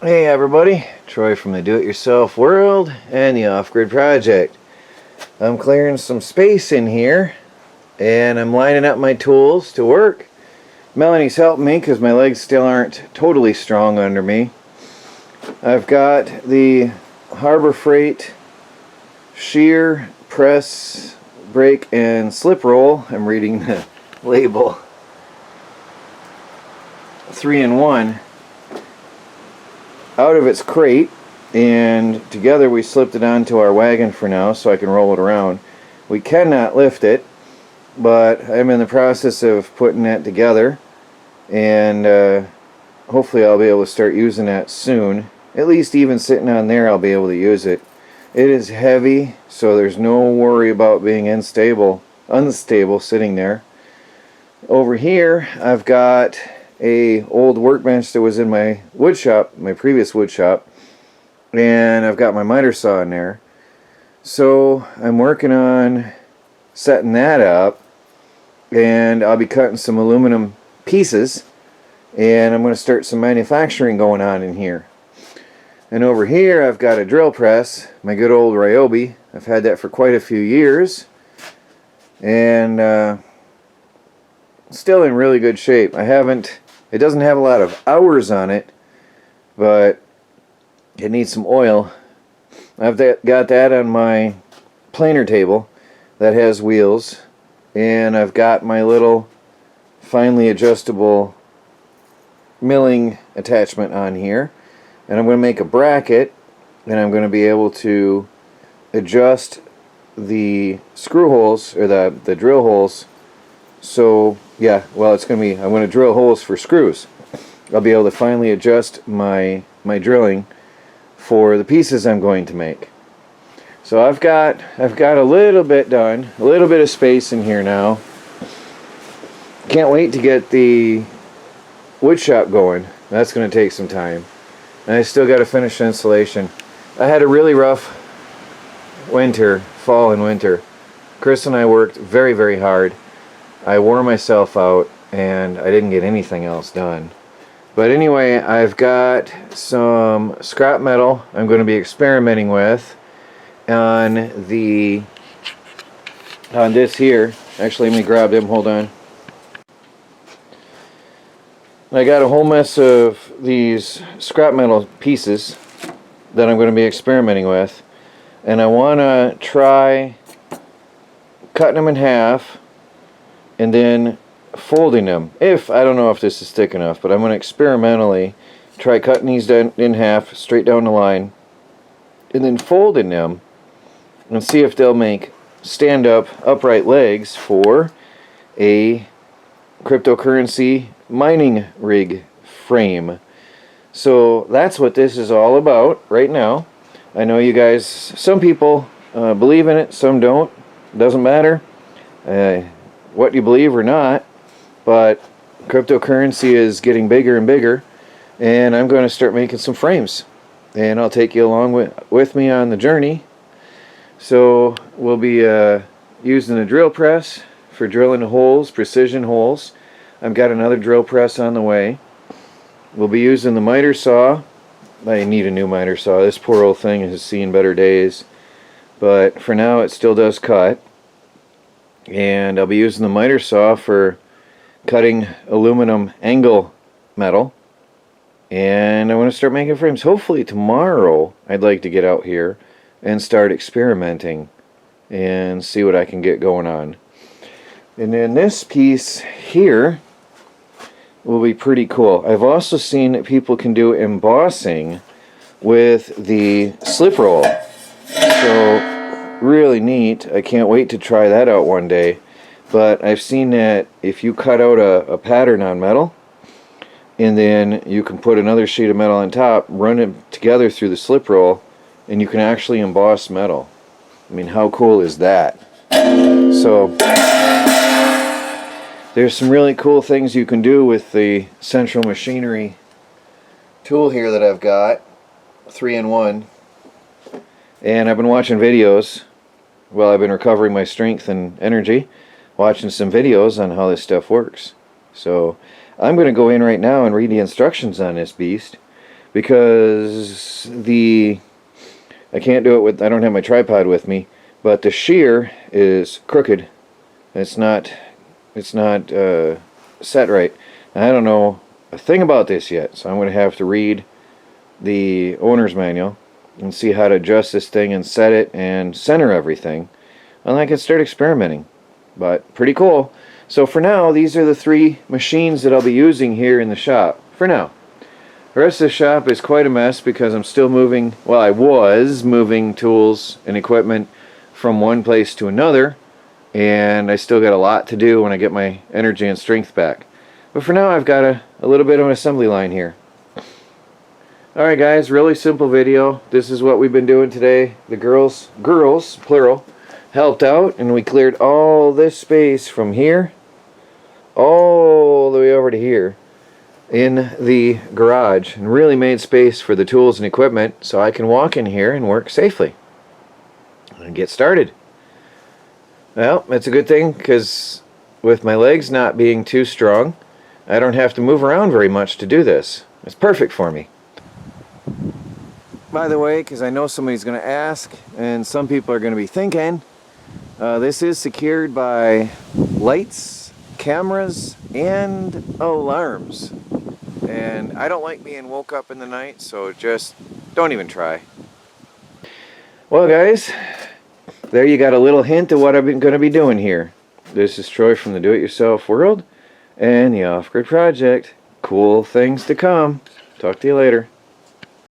Hey everybody, Troy from the Do-It-Yourself World and the Off-Grid Project. I'm clearing some space in here and I'm lining up my tools to work. Melanie's helping me because my legs still aren't totally strong under me. I've got the Harbor Freight shear, press, brake, and slip roll. I'm reading the label. 3-in-1. Out of its crate, and together we slipped it onto our wagon for now so I can roll it around. We cannot lift it, but I'm in the process of putting that together, and hopefully I'll be able to start using that soon. At least even sitting on there I'll be able to use it. It is heavy, so there's no worry about being unstable sitting there. Over here I've got a old workbench that was in my wood shop, my previous wood shop, and I've got my miter saw in there. So I'm working on setting that up, and I'll be cutting some aluminum pieces, and I'm going to start some manufacturing going on in here. And over here I've got a drill press, my good old Ryobi. I've had that for quite a few years, and still in really good shape. It doesn't have a lot of hours on it, but it needs some oil. I've got that on my planer table that has wheels, and I've got my little finely adjustable milling attachment on here, and I'm going to make a bracket, and I'm going to be able to adjust the screw holes, or the drill holes. So yeah, well, I'm going to drill holes for screws. I'll be able to finally adjust my drilling for the pieces I'm going to make. So I've got a little bit done, a little bit of space in here now. Can't wait to get the wood shop going. That's going to take some time. And I still got to finish insulation. I had a really rough fall and winter. Chris and I worked very, very hard. I wore myself out and I didn't get anything else done. But anyway, I've got some scrap metal I'm going to be experimenting with on this here. Actually, let me grab them, hold on. I got a whole mess of these scrap metal pieces that I'm going to be experimenting with, and I want to try cutting them in half and then folding them. I don't know if this is thick enough, but I'm going to experimentally try cutting these in half straight down the line and then folding them and see if they'll make stand-up upright legs for a cryptocurrency mining rig frame. So that's what this is all about right now. I know you guys, some people believe in it, some don't. Doesn't matter what you believe or not, but cryptocurrency is getting bigger and bigger, and I'm going to start making some frames, and I'll take you along with me on the journey. So we'll be using a drill press for drilling holes, precision holes. I've got another drill press on the way. We'll be using the miter saw. I need a new miter saw. This poor old thing has seen better days, but for now it still does cut. And I'll be using the miter saw for cutting aluminum angle metal, and I want to start making frames. Hopefully tomorrow I'd like to get out here and start experimenting and see what I can get going on. And then this piece here will be pretty cool. I've also seen that people can do embossing with the slip roll, so really neat. I can't wait to try that out one day. But I've seen that if you cut out a pattern on metal, and then you can put another sheet of metal on top, run it together through the slip roll, and you can actually emboss metal. I mean, how cool is that? So there's some really cool things you can do with the Central Machinery tool here that I've got, 3-in-1. And I've been watching videos while I've been recovering my strength and energy, watching some videos on how this stuff works. So I'm going to go in right now and read the instructions on this beast, because I can't do it with, I don't have my tripod with me, but the shear is crooked. It's not set right. And I don't know a thing about this yet, so I'm going to have to read the owner's manual and see how to adjust this thing and set it and center everything, and I can start experimenting. But pretty cool. So for now, these are the 3 machines that I'll be using here in the shop for now. The rest of the shop is quite a mess because I'm still moving, well, I was moving tools and equipment from one place to another, and I still got a lot to do when I get my energy and strength back. But for now, I've got a little bit of an assembly line here. Alright guys, really simple video. This is what we've been doing today. The girls, plural, helped out, and we cleared all this space from here all the way over to here in the garage, and really made space for the tools and equipment so I can walk in here and work safely and get started. Well, it's a good thing because with my legs not being too strong, I don't have to move around very much to do this. It's perfect for me. By the way, because I know somebody's going to ask, and some people are going to be thinking, this is secured by lights, cameras, and alarms. And I don't like being woke up in the night, so just don't even try. Well guys, there you got a little hint of what I've been going to be doing here. This is Troy from the Do-It-Yourself World and the Off-Grid Project. Cool things to come. Talk to you later.